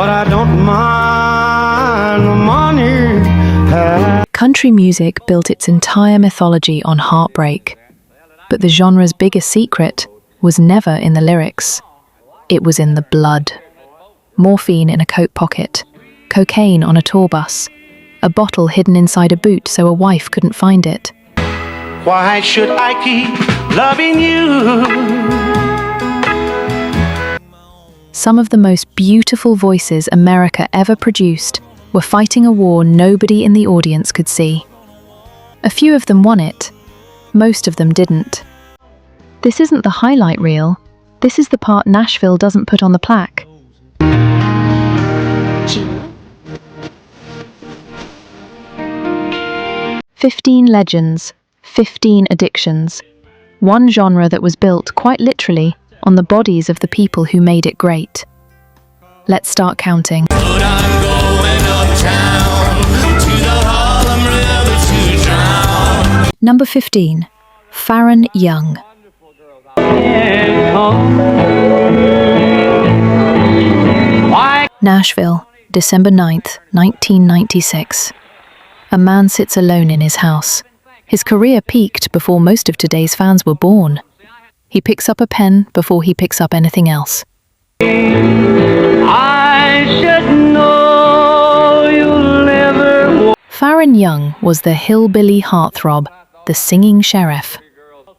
but I don't mind the money. Country music built its entire mythology on heartbreak. But the genre's biggest secret was never in the lyrics. It was in the blood. Morphine in a coat pocket, cocaine on a tour bus, a bottle hidden inside a boot so a wife couldn't find it. Why should I keep loving you? Some of the most beautiful voices America ever produced were fighting a war nobody in the audience could see. A few of them won it. Most of them didn't. This isn't the highlight reel. This is the part Nashville doesn't put on the plaque. 15 legends, 15 addictions. One genre that was built, quite literally, on the bodies of the people who made it great. Let's start counting. Number 15. Faron Young. Nashville, December 9th, 1996. A man sits alone in his house. His career peaked before most of today's fans were born. He picks up a pen before he picks up anything else. Faron Young was the hillbilly heartthrob, the singing sheriff.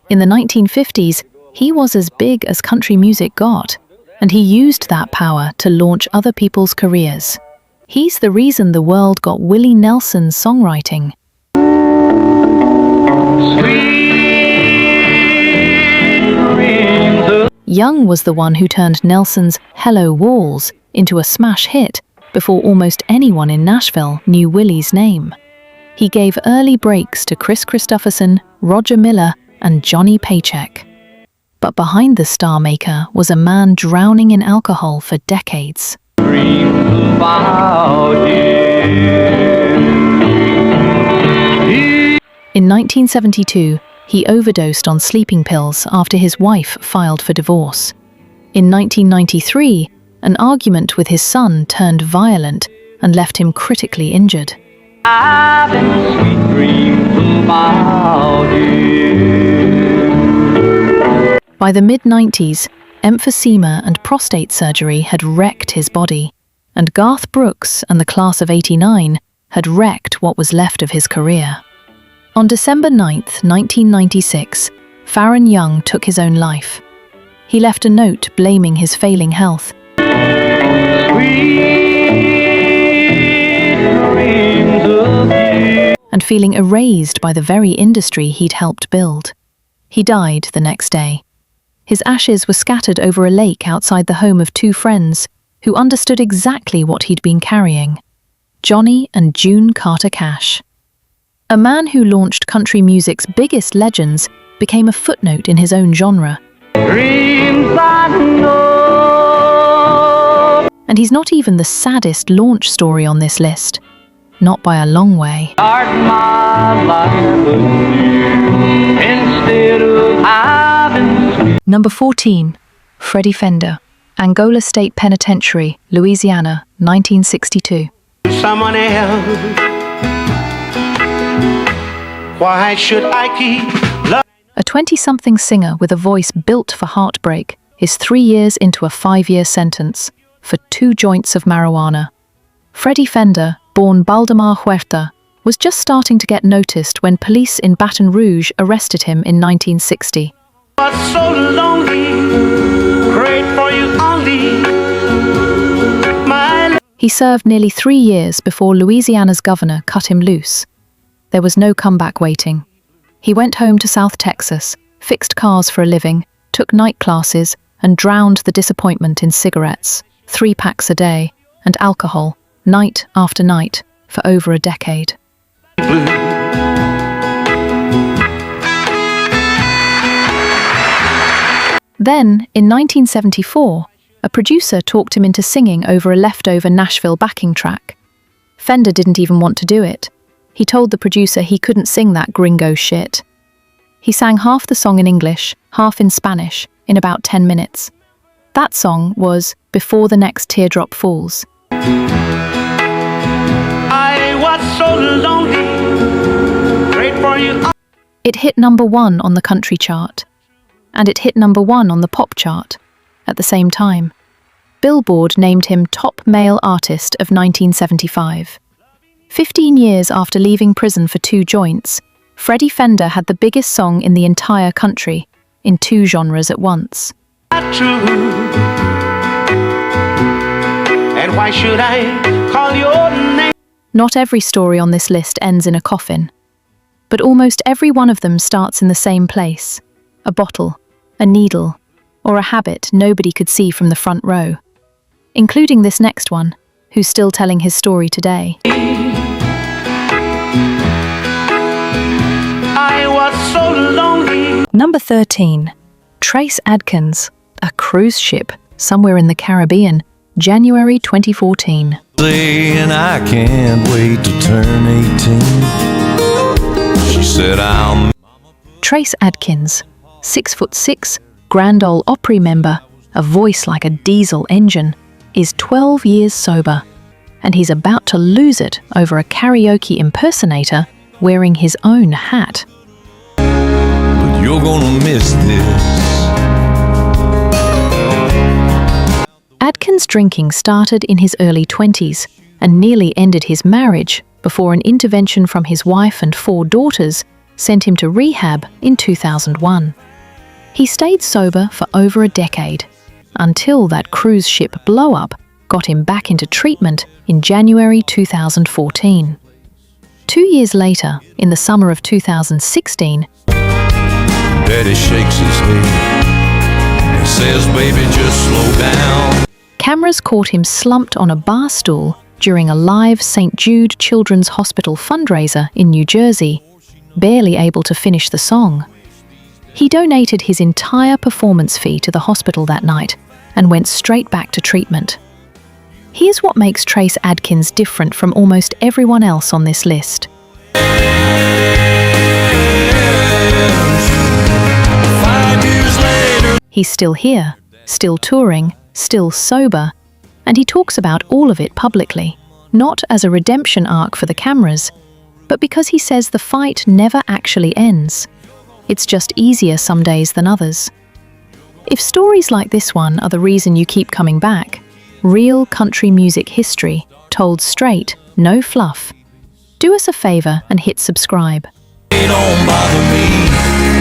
In the 1950s, he was as big as country music got, and he used that power to launch other people's careers. He's the reason the world got Willie Nelson's songwriting. Young was the one who turned Nelson's Hello Walls into a smash hit before almost anyone in Nashville knew Willie's name. He gave early breaks to Chris Christopherson, Roger Miller, and Johnny Paycheck. But behind the star maker was a man drowning in alcohol for decades. In 1972, he overdosed on sleeping pills after his wife filed for divorce. In 1993, an argument with his son turned violent and left him critically injured. By the mid-90s, emphysema and prostate surgery had wrecked his body, and Garth Brooks and the class of '89 had wrecked what was left of his career. On December 9th, 1996, Faron Young took his own life. He left a note blaming his failing health. And feeling erased by the very industry he'd helped build. He died the next day. His ashes were scattered over a lake outside the home of two friends who understood exactly what he'd been carrying: Johnny and June Carter Cash. A man who launched country music's biggest legends became a footnote in his own genre. And he's not even the saddest launch story on this list. Not by a long way. Number 14. Freddie Fender, Angola State Penitentiary, Louisiana, 1962. Someone else. Why should I keep love? A 20-something singer with a voice built for heartbreak is 3 years into a 5-year sentence for 2 joints of marijuana. Freddie Fender, born Baldemar Huerta, was just starting to get noticed when police in Baton Rouge arrested him in 1960. So lonely, great for you only. He served nearly 3 years before Louisiana's governor cut him loose. There was no comeback waiting. He went home to South Texas, fixed cars for a living, took night classes, and drowned the disappointment in cigarettes, 3 packs a day, and alcohol, night after night, for over a decade. Then, in 1974, a producer talked him into singing over a leftover Nashville backing track. Fender didn't even want to do it. He told the producer he couldn't sing that gringo shit. He sang half the song in English, half in Spanish, in about 10 minutes. That song was Before the Next Teardrop Falls. I was so lonely. Prayed for you. It hit #1 on the country chart, and it hit #1 on the pop chart at the same time. Billboard named him Top Male Artist of 1975. 15 years after leaving prison for 2 joints, Freddie Fender had the biggest song in the entire country, in 2 genres at once. Not true. And why should I call your name? Not every story on this list ends in a coffin, but almost every one of them starts in the same place: a bottle, a needle, or a habit nobody could see from the front row, including this next one, who's still telling his story today. I was so lonely. Number 13. Trace Adkins, a cruise ship somewhere in the Caribbean, January 2014. And I can't wait to turn 18. She said I'll... Trace Adkins, 6'6", Grand Ole Opry member, a voice like a diesel engine, is 12 years sober, and he's about to lose it over a karaoke impersonator wearing his own hat. But you're gonna miss this. Adkins' drinking started in his early 20s and nearly ended his marriage before an intervention from his wife and 4 daughters sent him to rehab in 2001. He stayed sober for over a decade, until that cruise ship blow-up got him back into treatment in January 2014. 2 years later, in the summer of 2016, Daddy shakes his head and says, baby, just slow down. cameras caught him slumped on a bar stool during a live St. Jude Children's Hospital fundraiser in New Jersey, barely able to finish the song. He donated his entire performance fee to the hospital that night and went straight back to treatment. Here's what makes Trace Adkins different from almost everyone else on this list. 5 years later. He's still here, still touring, still sober, and he talks about all of it publicly, not as a redemption arc for the cameras, but because he says the fight never actually ends. It's just easier some days than others. If stories like this one are the reason you keep coming back, real country music history, told straight, no fluff, do us a favor and hit subscribe. It don't bother me.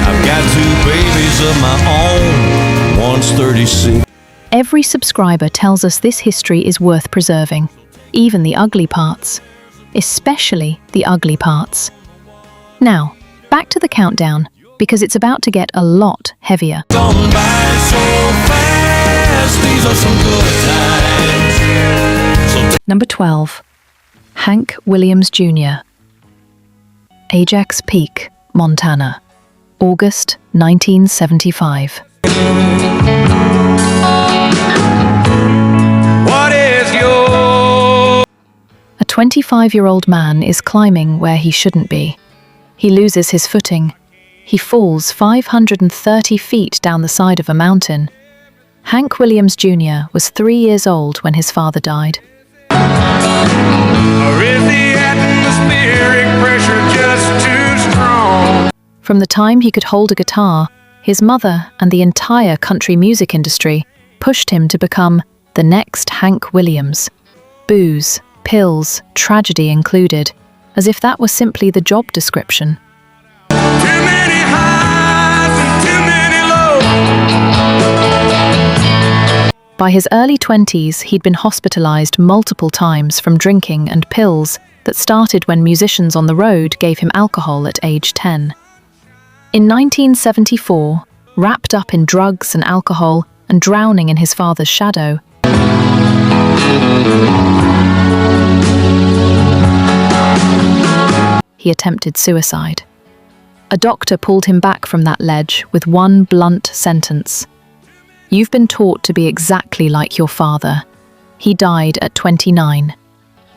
I've got 2 babies of my own. One's 36. Every subscriber tells us this history is worth preserving, even the ugly parts, especially the ugly parts. Now, back to the countdown, because it's about to get a lot heavier. Gone by so fast. These are some good times. Number 12. Hank Williams Jr. Ajax Peak, Montana, August 1975. What is your... A 25-year-old man is climbing where he shouldn't be. He loses his footing. He falls 530 feet down the side of a mountain. Hank Williams Jr. was 3 years old when his father died. Or is the atmospheric pressure just too strong? From the time he could hold a guitar, his mother and the entire country music industry pushed him to become the next Hank Williams. Booze, pills, tragedy included, as if that was simply the job description. Too many highs and too many lows. By his early 20s, he'd been hospitalized multiple times from drinking and pills that started when musicians on the road gave him alcohol at age 10. In 1974, wrapped up in drugs and alcohol and drowning in his father's shadow, he attempted suicide. A doctor pulled him back from that ledge with one blunt sentence. "You've been taught to be exactly like your father. He died at 29.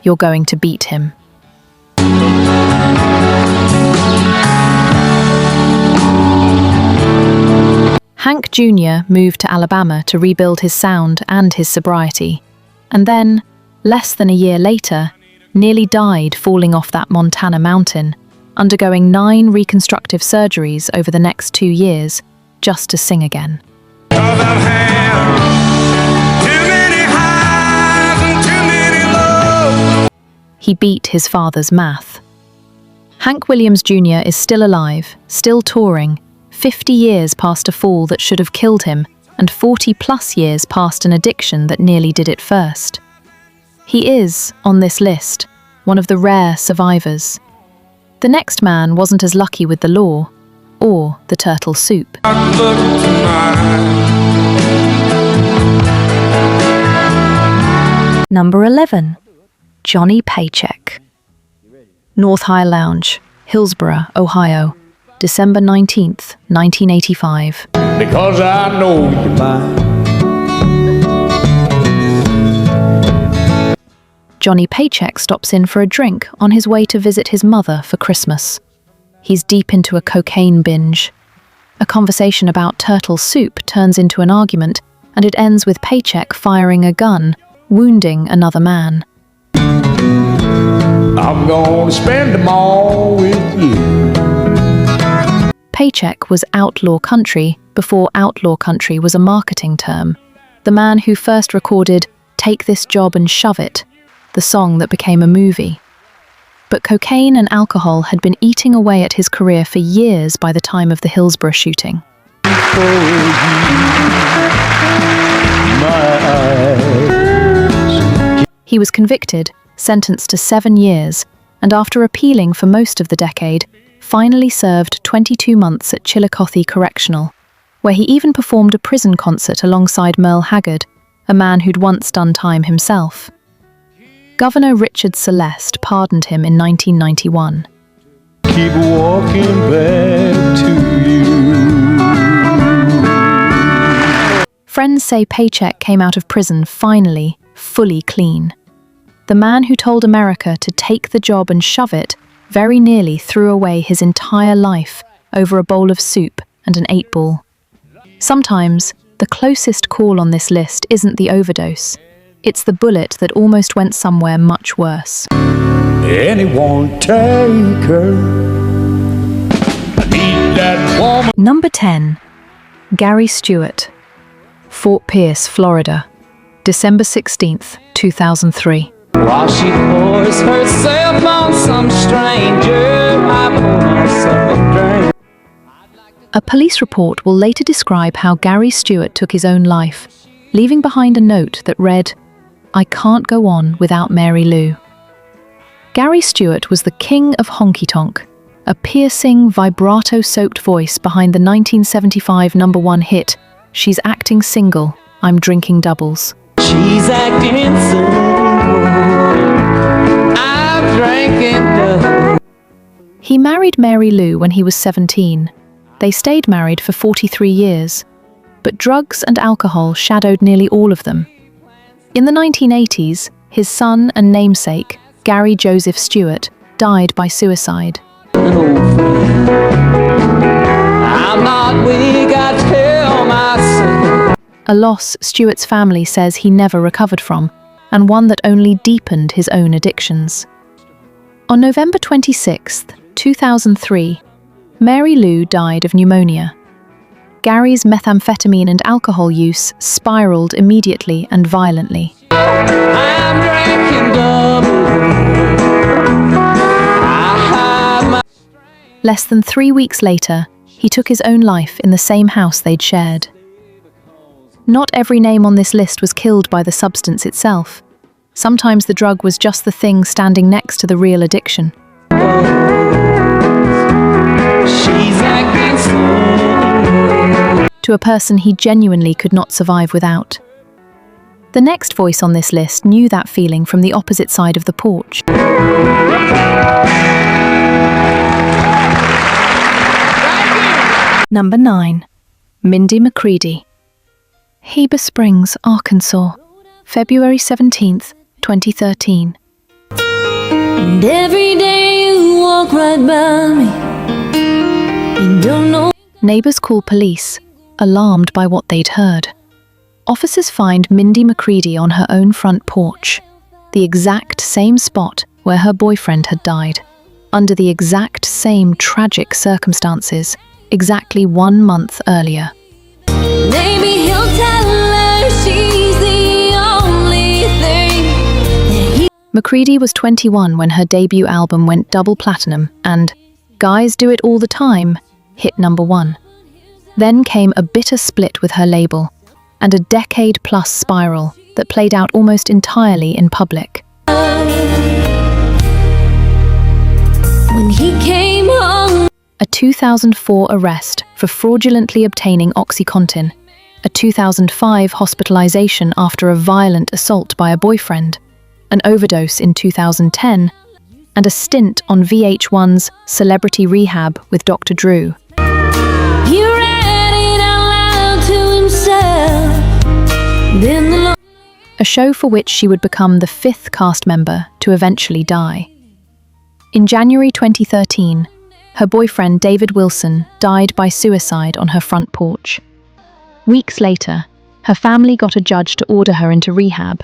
You're going to beat him." Hank Jr. moved to Alabama to rebuild his sound and his sobriety. And then, Less than a year later, nearly died falling off that Montana mountain, undergoing 9 reconstructive surgeries over the next 2 years just to sing again. He beat his father's math. Hank Williams Jr. is still alive, still touring, 50 years past a fall that should have killed him, and 40+ years past an addiction that nearly did it first. He is, on this list, one of the rare survivors. The next man wasn't as lucky with the law, or the turtle soup. Number 11. Johnny Paycheck. North High Lounge, Hillsborough, Ohio, December 19th, 1985. Because I know you're mine. Johnny Paycheck stops in for a drink on his way to visit his mother for Christmas. He's deep into a cocaine binge. A conversation about turtle soup turns into an argument, and it ends with Paycheck firing a gun, wounding another man. I'm gonna spend them all with you. Paycheck was outlaw country before outlaw country was a marketing term. The man who first recorded "Take This Job and Shove It," the song that became a movie. But cocaine and alcohol had been eating away at his career for years by the time of the Hillsborough shooting. He was convicted, sentenced to 7 years, and after appealing for most of the decade, finally served 22 months at Chillicothe Correctional, where he even performed a prison concert alongside Merle Haggard, a man who'd once done time himself. Governor Richard Celeste pardoned him in 1991. Keep walking back to you. Friends say Paycheck came out of prison finally, fully clean. The man who told America to take the job and shove it very nearly threw away his entire life over a bowl of soup and an 8-ball. Sometimes, the closest call on this list isn't the overdose. It's the bullet that almost went somewhere much worse. Anyone take her. I need that woman. Number 10. Gary Stewart. Fort Pierce, Florida, December 16th, 2003. While she pours herself on some stranger, I pour myself a drink. A police report will later describe how Gary Stewart took his own life, leaving behind a note that read, "I can't go on without Mary Lou." Gary Stewart was the king of honky-tonk, a piercing, vibrato-soaked voice behind the 1975 #1 hit, "She's Acting Single, I'm Drinking Doubles." She's acting single, I'm drinking double. He married Mary Lou when he was 17. They stayed married for 43 years, but drugs and alcohol shadowed nearly all of them. In the 1980s, his son and namesake, Gary Joseph Stewart, died by suicide. I'm not weak, I tell myself. A loss Stewart's family says he never recovered from, and one that only deepened his own addictions. On November 26, 2003, Mary Lou died of pneumonia. Gary's methamphetamine and alcohol use spiraled immediately and violently. I'm drinking double. I have my Less than 3 weeks later, he took his own life in the same house they'd shared. Not every name on this list was killed by the substance itself. Sometimes the drug was just the thing standing next to the real addiction. she's acting single. To a person he genuinely could not survive without. The next voice on this list knew that feeling from the opposite side of the porch. Number 9. Mindy McCready. Heber Springs, Arkansas, February 17th, 2013. And every day you walk right by me. You don't know. Neighbors call police, alarmed by what they'd heard. Officers find Mindy McCready on her own front porch. the exact same spot where her boyfriend had died, under the exact same tragic circumstances, exactly 1 month earlier. Maybe he'll tell her she's the only thing that he McCready was 21 when her debut album went double platinum and Guys Do It All the Time hit #1. Then came a bitter split with her label and a decade-plus spiral that played out almost entirely in public. when he came home. A 2004 arrest for fraudulently obtaining OxyContin, a 2005 hospitalization after a violent assault by a boyfriend, an overdose in 2010, and a stint on VH1's Celebrity Rehab with Dr. Drew. He read it out loud to himself. Then the A show for which she would become the 5th cast member to eventually die. In January 2013, her boyfriend David Wilson died by suicide on her front porch. Weeks later, her family got a judge to order her into rehab.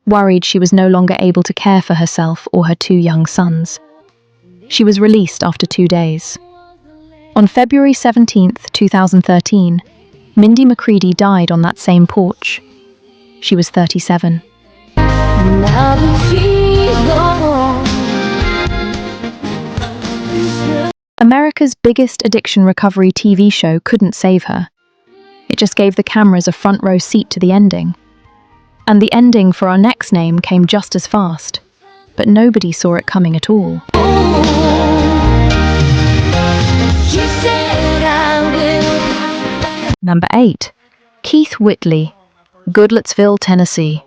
Worried she was no longer able to care for herself or her 2 young sons. She was released after 2 days. On February 17, 2013, Mindy McCready died on that same porch. She was 37. now that she's gone. America's biggest addiction recovery TV show couldn't save her. It just gave the cameras a front row seat to the ending. And the ending for our next name came just as fast, but nobody saw it coming at all. She said I will. Number 8. Keith Whitley, Goodlettsville, Tennessee,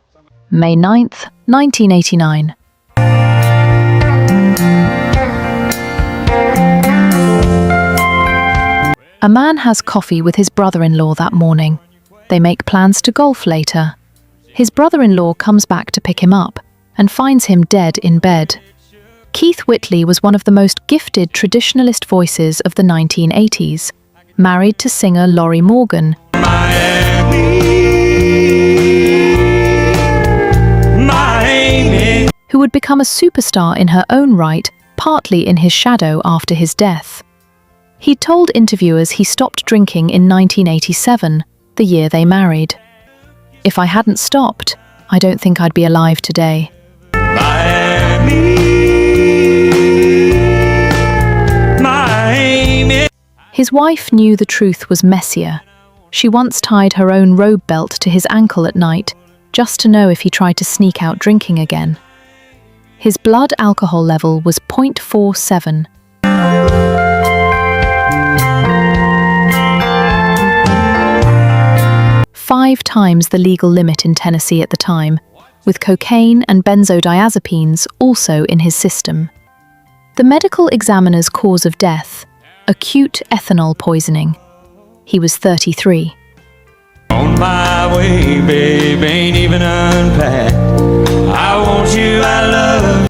May 9th, 1989. A man has coffee with his brother-in-law that morning. They make plans to golf later. His brother-in-law comes back to pick him up and finds him dead in bed. Keith Whitley was one of the most gifted traditionalist voices of the 1980s, married to singer Lorrie Morgan, who would become a superstar in her own right, partly in his shadow after his death. He told interviewers he stopped drinking in 1987, the year they married. "If I hadn't stopped, I don't think I'd be alive today." His wife knew the truth was messier. She once tied her own robe belt to his ankle at night, just to know if he tried to sneak out drinking again. His blood alcohol level was 0.47. Five times the legal limit in Tennessee at the time, with cocaine and benzodiazepines also in his system. The medical examiner's cause of death, acute ethanol poisoning. He was 33. On my way, babe, ain't even unpacked. I want you, I love.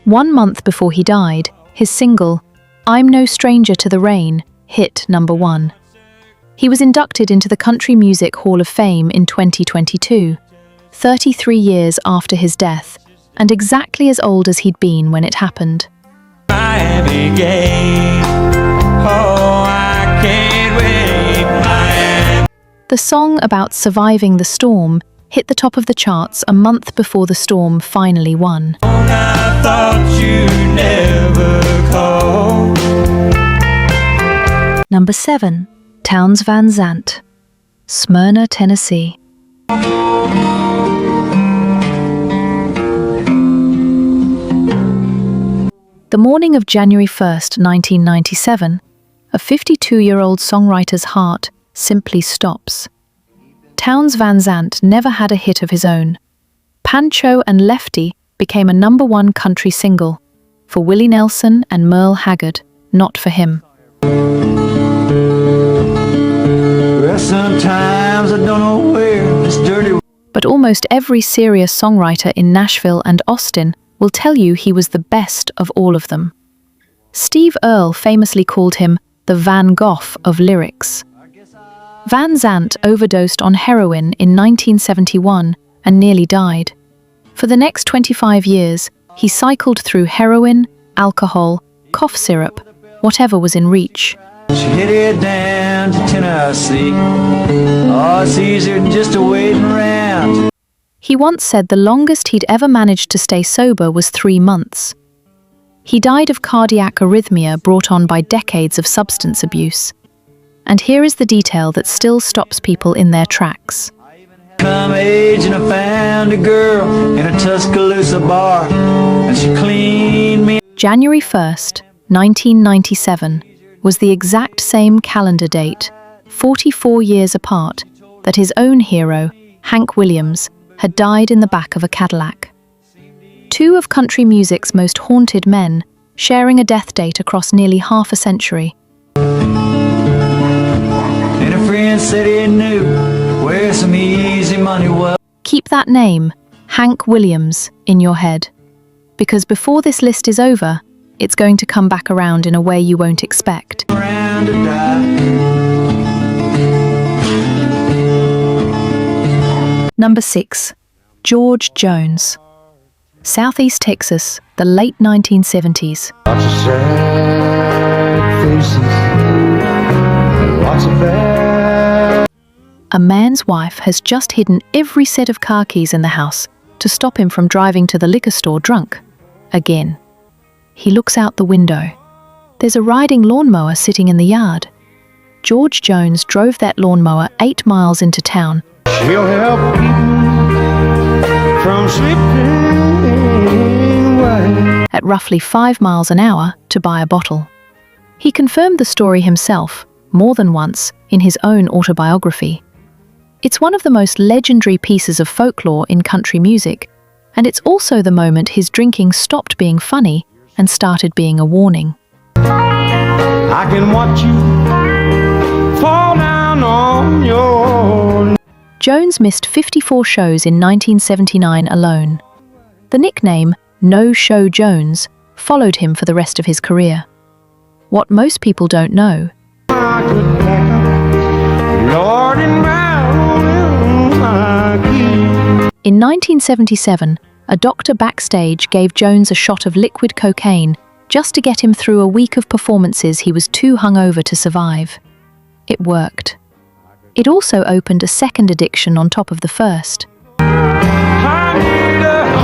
1 month before he died, his single, "I'm No Stranger to the Rain," hit #1. He was inducted into the Country Music Hall of Fame in 2022, 33 years after his death, and exactly as old as he'd been when it happened. Miami gay. Oh, I can't wait, Miami. The song about surviving the storm hit the top of the charts a month before the storm finally won. I thought you'd never call. Number 7. Townes Van Zandt, Smyrna, Tennessee. The morning of January 1st, 1997, a 52-year-old songwriter's heart simply stops. Townes Van Zandt never had a hit of his own. Pancho and Lefty became a #1 country single, for Willie Nelson and Merle Haggard, not for him. Well, sometimes I don't know where this dirty. But almost every serious songwriter in Nashville and Austin will tell you he was the best of all of them. Steve Earle famously called him the Van Gogh of lyrics. Van Zandt overdosed on heroin in 1971 and nearly died. For the next 25 years, he cycled through heroin, alcohol, cough syrup, whatever was in reach. She headed down to Tennessee. Oh, it's easier than just waiting around. He once said the longest he'd ever managed to stay sober was 3 months. He died of cardiac arrhythmia brought on by decades of substance abuse. And here is the detail that still stops people in their tracks. Come age and I found a girl in a Tuscaloosa bar, and she cleaned me. January 1st, 1997, was the exact same calendar date, 44 years apart, that his own hero, Hank Williams, had died in the back of a Cadillac. Two of country music's most haunted men, sharing a death date across nearly half a century. And a friend said he knew where some easy money was. Keep that name, Hank Williams, in your head. Because before this list is over, it's going to come back around in a way you won't expect. Around to die. Number 6. George Jones. Southeast Texas, the late 1970s. Lots of sad faces, lots of bad. A man's wife has just hidden every set of car keys in the house to stop him from driving to the liquor store drunk. Again. He looks out the window. There's a riding lawnmower sitting in the yard. George Jones drove that lawnmower 8 miles into town. She'll help people from slipping away. At roughly 5 miles an hour to buy a bottle. He confirmed the story himself, more than once, in his own autobiography. It's one of the most legendary pieces of folklore in country music, and it's also the moment his drinking stopped being funny and started being a warning. I can watch you fall down on your... Jones missed 54 shows in 1979 alone. The nickname No Show Jones followed him for the rest of his career. What most people don't know, I could pack up, Lord, and round my key. in 1977, a doctor backstage gave Jones a shot of liquid cocaine just to get him through a week of performances he was too hungover to survive. It worked. It also opened a second addiction on top of the first. I need a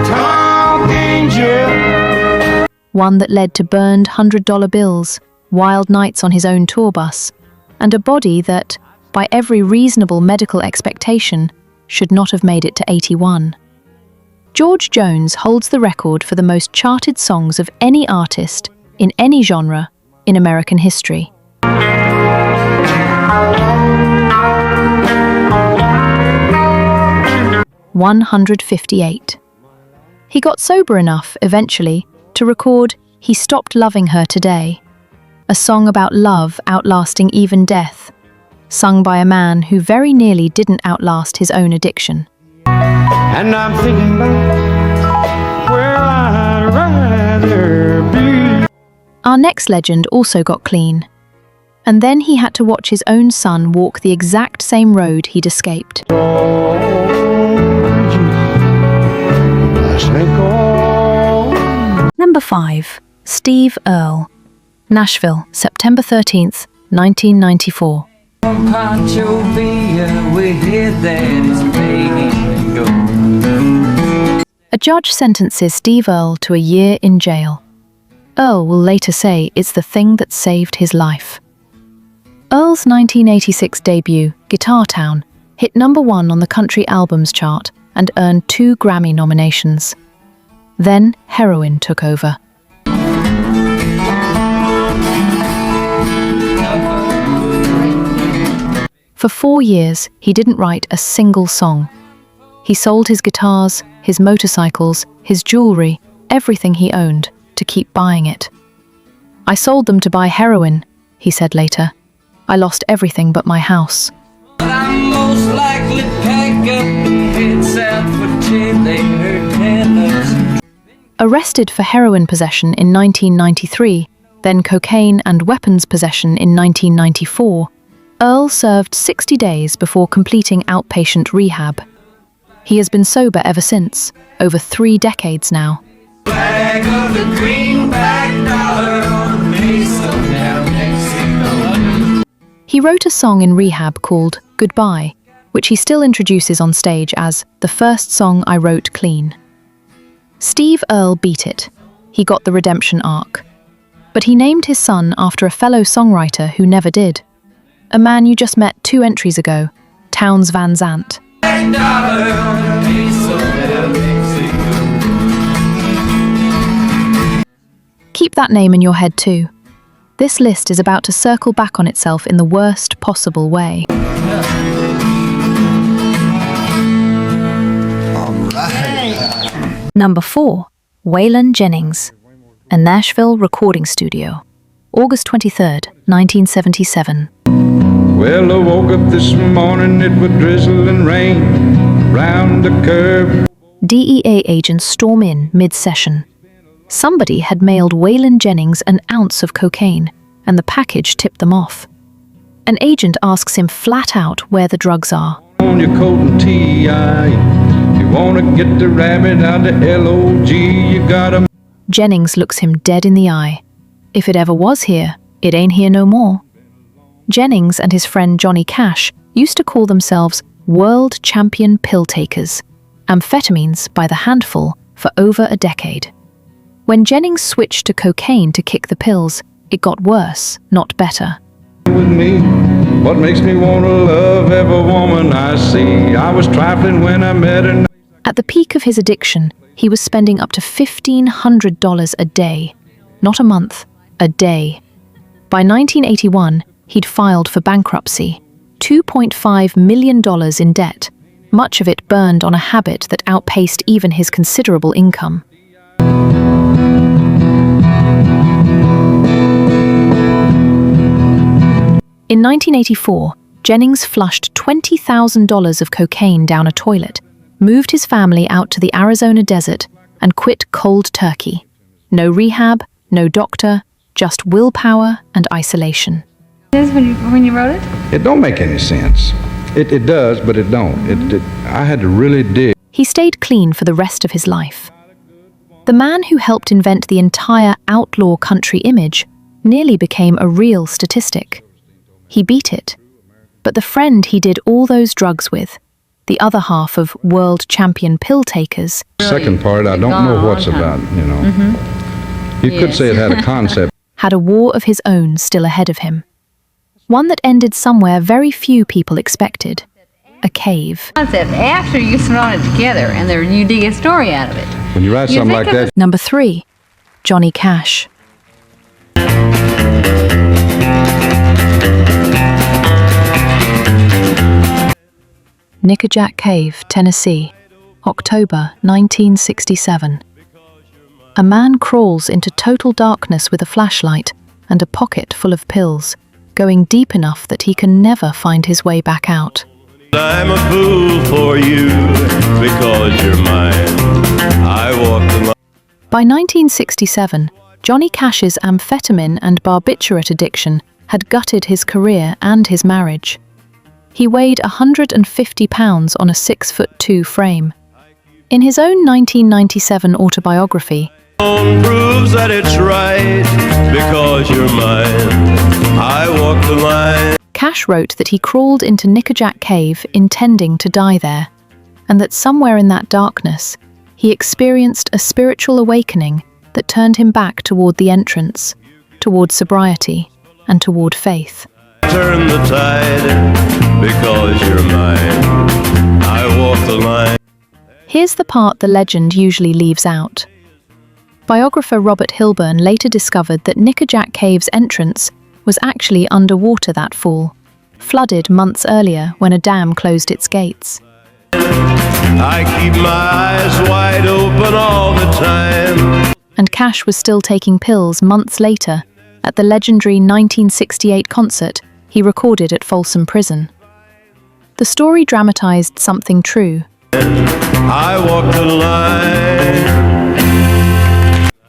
honky-tonk angel. One that led to burned $100 bills, wild nights on his own tour bus, and a body that, by every reasonable medical expectation, should not have made it to 81. George Jones holds the record for the most charted songs of any artist, in any genre, in American history. 158. He got sober enough, eventually, to record He Stopped Loving Her Today, a song about love outlasting even death, sung by a man who very nearly didn't outlast his own addiction. And I'm thinking about where I'd rather be. Our next legend also got clean, and then he had to watch his own son walk the exact same road he'd escaped. Number 5. Steve Earle. Nashville, September 13th, 1994. Pancho Villa, we hit that is begging to go. A judge sentences Steve Earle to a year in jail. Earle will later say it's the thing that saved his life. Earle's 1986 debut, Guitar Town, hit number 1 on the country albums chart and earned 2 Grammy nominations. Then heroin took over. For 4 years, he didn't write a single song. He sold his guitars, his motorcycles, his jewelry, everything he owned, to keep buying it. "I sold them to buy heroin," he said later. "I lost everything but my house." But I'm most likely pack up and head south for Taylor. Arrested for heroin possession in 1993, then cocaine and weapons possession in 1994, Earl served 60 days before completing outpatient rehab. He has been sober ever since, over 3 decades now. Flag of the greenback dollar on the mesa down Mexico. He wrote a song in rehab called Goodbye, which he still introduces on stage as the first song I wrote clean. Steve Earle beat it. He got the redemption arc. But he named his son after a fellow songwriter who never did. A man you just met 2 entries ago, Townes Van Zandt. Dollar on the mesa down Mexico. Keep that name in your head too. This list is about to circle back on itself in the worst possible way. Number 4. Waylon Jennings, a Nashville recording studio. August 23rd, 1977. Well, I woke up this morning, it would drizzle and rain round the curve. DEA agents storm in mid-session. Somebody had mailed Waylon Jennings an ounce of cocaine, and the package tipped them off. An agent asks him flat out where the drugs are. On your coat and TI, you wanna get the rabbit out of LOG, you gotta. Jennings looks him dead in the eye. If it ever was here, it ain't here no more. Jennings and his friend Johnny Cash used to call themselves world champion pill takers, amphetamines by the handful for over a decade. When Jennings switched to cocaine to kick the pills, it got worse, not better. With me, what makes me wanna love every woman I see? I was trifling when I met her. At the peak of his addiction, he was spending up to $1,500 a day. Not a month, a day. By 1981, he'd filed for bankruptcy, $2.5 million in debt, much of it burned on a habit that outpaced even his considerable income. In 1984, Jennings flushed $20,000 of cocaine down a toilet, moved his family out to the Arizona desert, and quit cold turkey. No rehab, no doctor, just willpower and isolation. When you wrote it? It don't make any sense. It does, but it don't. I had to really dig. He stayed clean for the rest of his life. The man who helped invent the entire outlaw country image nearly became a real statistic. He beat it. But the friend he did all those drugs with, the other half of world champion pill takers. Second part, I don't know what's about, you know. You could say it had a concept. Had a war of his own still ahead of him. One that ended somewhere very few people expected. A cave. Concept after you've thrown it together and you dig a story out of it. When you write something like that. Number 3. Johnny Cash. Nickajack Cave, Tennessee, October 1967. A man crawls into total darkness with a flashlight and a pocket full of pills, going deep enough that he can never find his way back out. I'm a fool for you because you're mine. I walk the line. By 1967, Johnny Cash's amphetamine and barbiturate addiction had gutted his career and his marriage. He weighed 150 pounds on a 6'2" frame. In his own 1997 autobiography, Proves that it's right because you're mine. I walk the line. Cash wrote that he crawled into Nickajack Cave intending to die there, and that somewhere in that darkness, he experienced a spiritual awakening that turned him back toward the entrance, toward sobriety, and toward faith. Turn the tide because you're mine. I walk the line. Here's the part the legend usually leaves out. Biographer Robert Hilburn later discovered that Nickajack Cave's entrance was actually underwater that fall, flooded months earlier when a dam closed its gates. I keep my eyes wide open all the time. And Cash was still taking pills months later at the legendary 1968 concert he recorded at Folsom Prison. The story dramatized something true. I walk the line.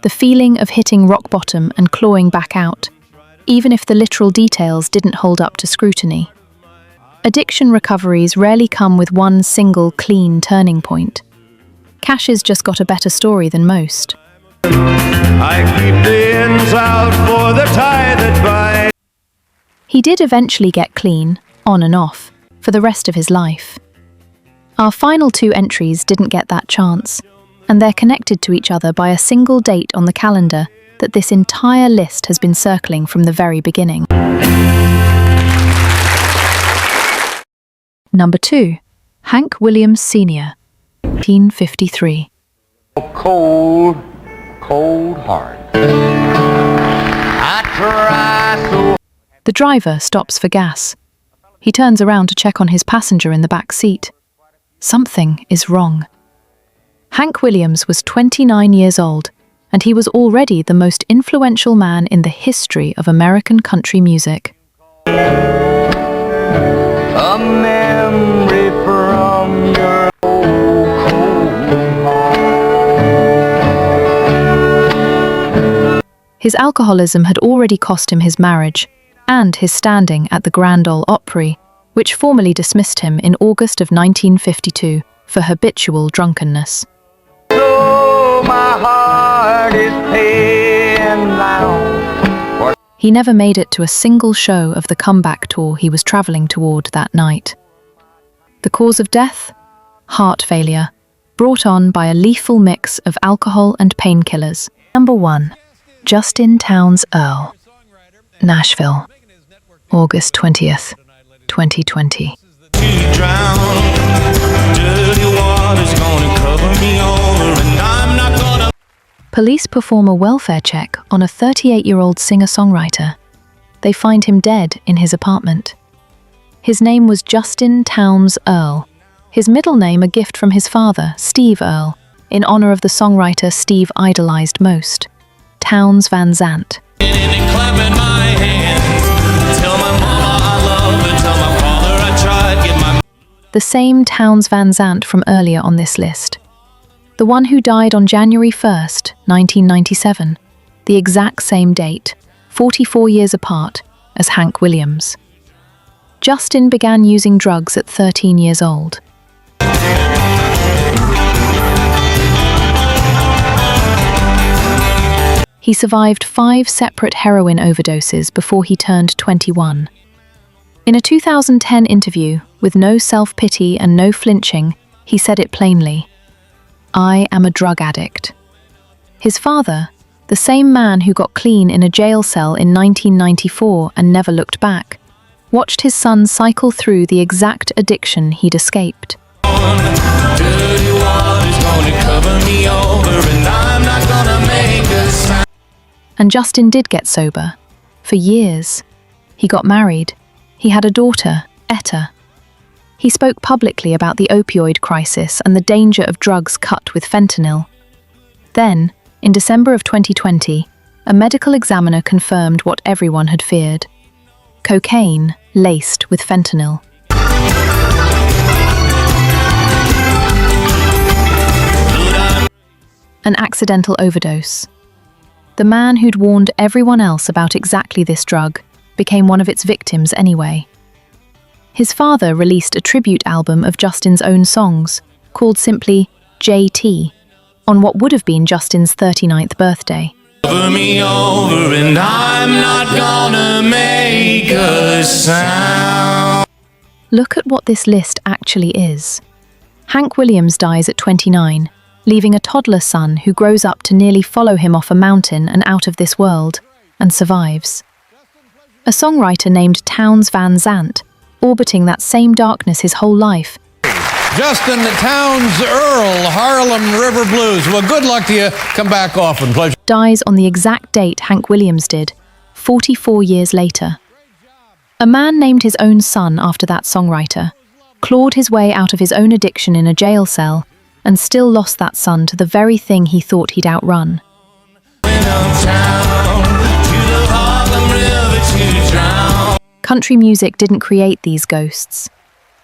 The feeling of hitting rock bottom and clawing back out, even if the literal details didn't hold up to scrutiny. Addiction recoveries rarely come with one single clean turning point. Cash's just got a better story than most. I keep the ends out for the tie that binds. He did eventually get clean, on and off, for the rest of his life. Our final two entries didn't get that chance, and they're connected to each other by a single date on the calendar that this entire list has been circling from the very beginning. Number 2. Hank Williams Sr., 1953. Cold heart. I try so. The driver stops for gas. He turns around to check on his passenger in the back seat. Something is wrong. Hank Williams was 29 years old, and he was already the most influential man in the history of American country music. A memory from your cold heart. His alcoholism had already cost him his marriage and his standing at the Grand Ole Opry, which formally dismissed him in August of 1952 for habitual drunkenness. So my heart is paying now. He never made it to a single show of the comeback tour he was traveling toward that night. The cause of death? Heart failure, brought on by a lethal mix of alcohol and painkillers. Number 1. Justin Townes Earle, Nashville, August 20th, 2020. Police perform a welfare check on a 38-year-old singer-songwriter. They find him dead in his apartment. His name was Justin Townes Earle, his middle name a gift from his father, Steve Earle, in honor of the songwriter Steve idolized most, Townes Van Zandt. The same Townes Van Zandt from earlier on this list. The one who died on January 1st, 1997, the exact same date, 44 years apart, as Hank Williams. Justin began using drugs at 13 years old. He survived 5 separate heroin overdoses before he turned 21. In a 2010 interview, with no self-pity and no flinching, he said it plainly: "I am a drug addict." His father, the same man who got clean in a jail cell in 1994 and never looked back, watched his son cycle through the exact addiction he'd escaped. And Justin did get sober. For years. He got married. He had a daughter, Etta. He spoke publicly about the opioid crisis and the danger of drugs cut with fentanyl. Then, in December of 2020, a medical examiner confirmed what everyone had feared: cocaine laced with fentanyl. An accidental overdose. The man who'd warned everyone else about exactly this drug became one of its victims anyway. His father released a tribute album of Justin's own songs, called simply JT, on what would have been Justin's 39th birthday. Cover me over and I'm not gonna make a sound. Look at what this list actually is. Hank Williams dies at 29, leaving a toddler son who grows up to nearly follow him off a mountain and out of this world, and survives. A songwriter named Townes Van Zandt, orbiting that same darkness his whole life. Justin Townes Earle, Harlem River Blues. Well, good luck to you. Come back often. Pleasure. Dies on the exact date Hank Williams did, 44 years later. A man named his own son after that songwriter, clawed his way out of his own addiction in a jail cell, and still lost that son to the very thing he thought he'd outrun. Country music didn't create these ghosts.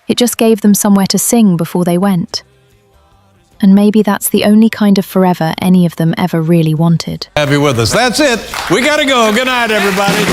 It just gave them somewhere to sing before they went. And maybe that's the only kind of forever any of them ever really wanted. Have you with us. That's it. We gotta go. Good night, everybody.